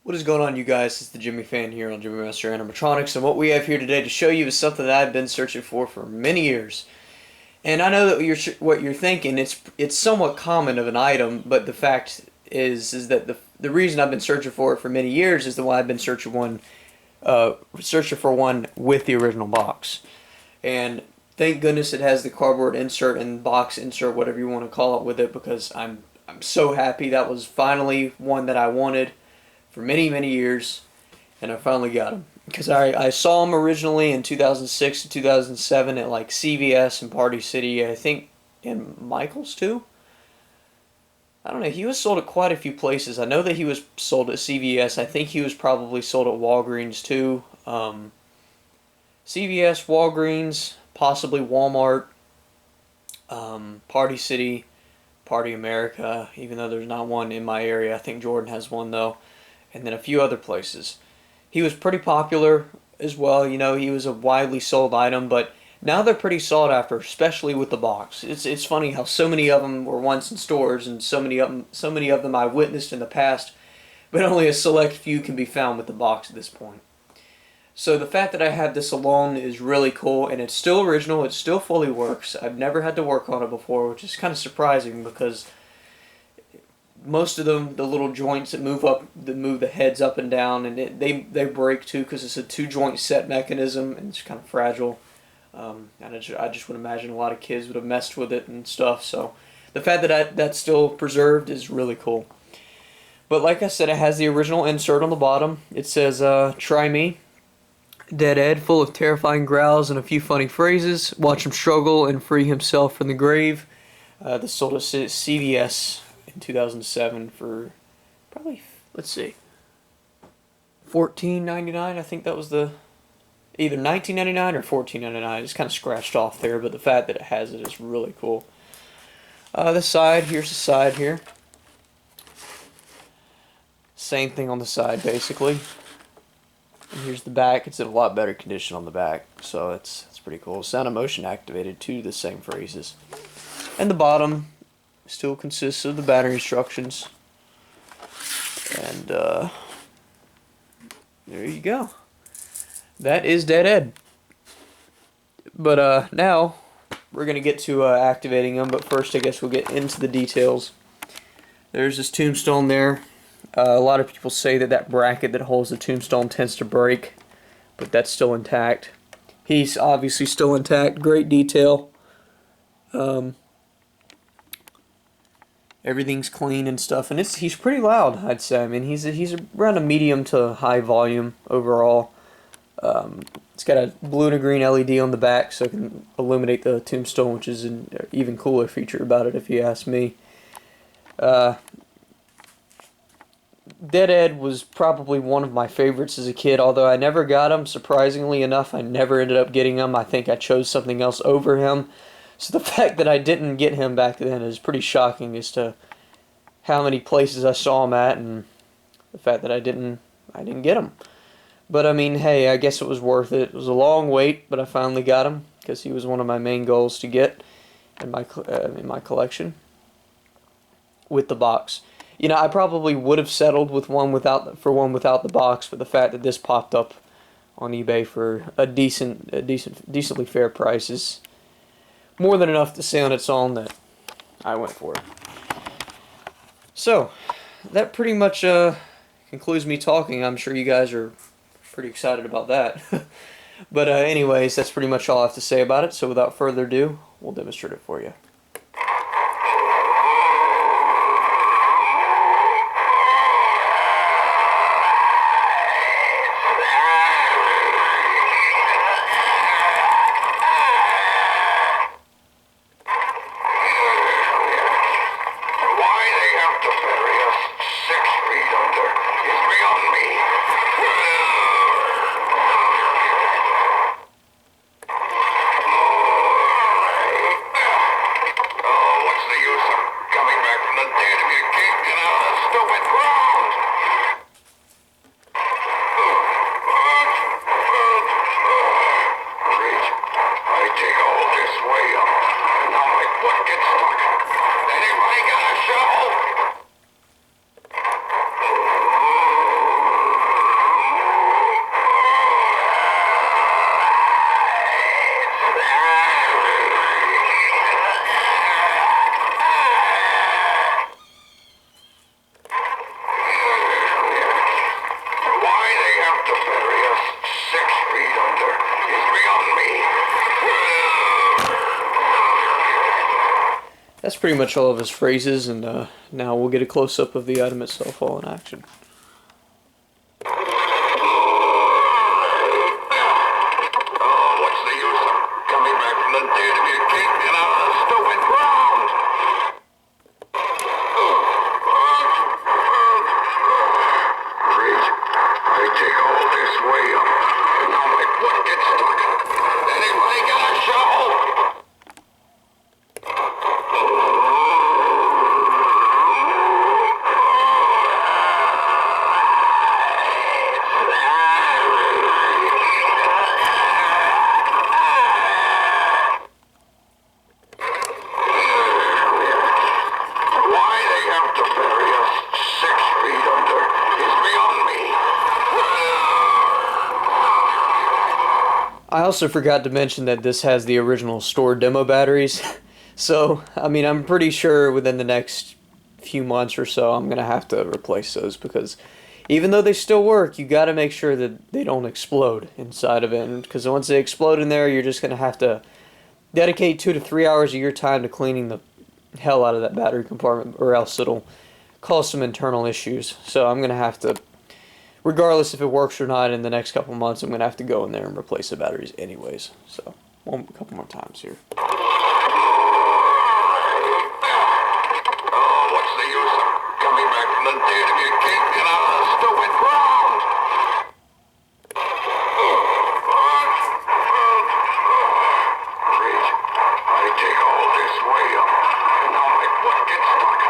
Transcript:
What is going on, you guys? It's the Gemmy Fan here on Gemmy Master Animatronics, and what we have here today to show you is something that I've been searching for many years. And I know that what you're thinking, it's somewhat common of an item, but the fact is that the reason I've been searching for it for many years is the why I've been searching for one with the original box. And thank goodness it has the cardboard insert and box insert, whatever you want to call it, with it, because I'm so happy. That was finally one that I wanted for many years, and I finally got him. Because I saw him originally in 2006 to 2007 at like CVS and Party City, I think in Michael's too. I don't know, he was sold at quite a few places. I know that he was sold at CVS. I think he was probably sold at Walgreens too. CVS, Walgreens, possibly Walmart, Party City, Party America, even though there's not one in my area. I think Jordan has one though, and then a few other places. He was pretty popular as well. You know, he was a widely sold item, but now they're pretty sought after, especially with the box. It's funny how so many of them were once in stores, and so many of them I witnessed in the past, but only a select few can be found with the box at this point. So the fact that I have this alone is really cool, and it's still original. It still fully works. I've never had to work on it before, which is kind of surprising because most of them, the little joints that move the heads up and down, and they break too because it's a two-joint set mechanism and it's kind of fragile. And I just would imagine a lot of kids would have messed with it and stuff. So the fact that that's still preserved is really cool. But like I said, it has the original insert on the bottom. It says, "Try me." Dead Ed, full of terrifying growls and a few funny phrases. Watch him struggle and free himself from the grave. This sold at CVS in 2007 for probably, let's see, $14.99. I think that was either $19.99 or $14.99. It's kind of scratched off there, but the fact that it has it is really cool. Here's the side here. Same thing on the side, basically. And here's the back. It's in a lot better condition on the back, so it's pretty cool. Sound and motion activated too, the same phrases. And the bottom still consists of the battery instructions. And there you go. That is Dead Ed. But now we're gonna get to activating them. But first, I guess we'll get into the details. There's this tombstone there. A lot of people say that bracket that holds the tombstone tends to break, but that's still intact. He's obviously still intact. Great detail. Everything's clean and stuff, and he's pretty loud, I'd say. I mean, he's around a medium to high volume overall. It's got a blue and a green LED on the back, so it can illuminate the tombstone, which is an even cooler feature about it, if you ask me. Dead Ed was probably one of my favorites as a kid, although I never got him. Surprisingly enough, I never ended up getting him. I think I chose something else over him. So the fact that I didn't get him back then is pretty shocking as to how many places I saw him at, and the fact that I didn't get him. But I mean, hey, I guess it was worth it. It was a long wait, but I finally got him because he was one of my main goals to get in my collection with the box. You know, I probably would have settled with one without the box, but the fact that this popped up on eBay for a decently fair price is more than enough to say on its own that I went for it. So that pretty much concludes me talking. I'm sure you guys are pretty excited about that. But anyways, that's pretty much all I have to say about it. So without further ado, we'll demonstrate it for you. pretty much all of his phrases, and now we'll get a close-up of the item itself all in action. I also forgot to mention that this has the original store demo batteries. So, I mean, I'm pretty sure within the next few months or so, I'm going to have to replace those because even though they still work, you got to make sure that they don't explode inside of it. Because once they explode in there, you're just going to have to dedicate 2 to 3 hours of your time to cleaning the hell out of that battery compartment, or else it'll cause some internal issues. So I'm going to have to, regardless if it works or not in the next couple months, I'm going to have to go in there and replace the batteries anyways. So, a couple more times here. What's the use of coming back from the dead if you can't get out of the stupid ground? Great. I take all this way up, and now my foot gets stuck.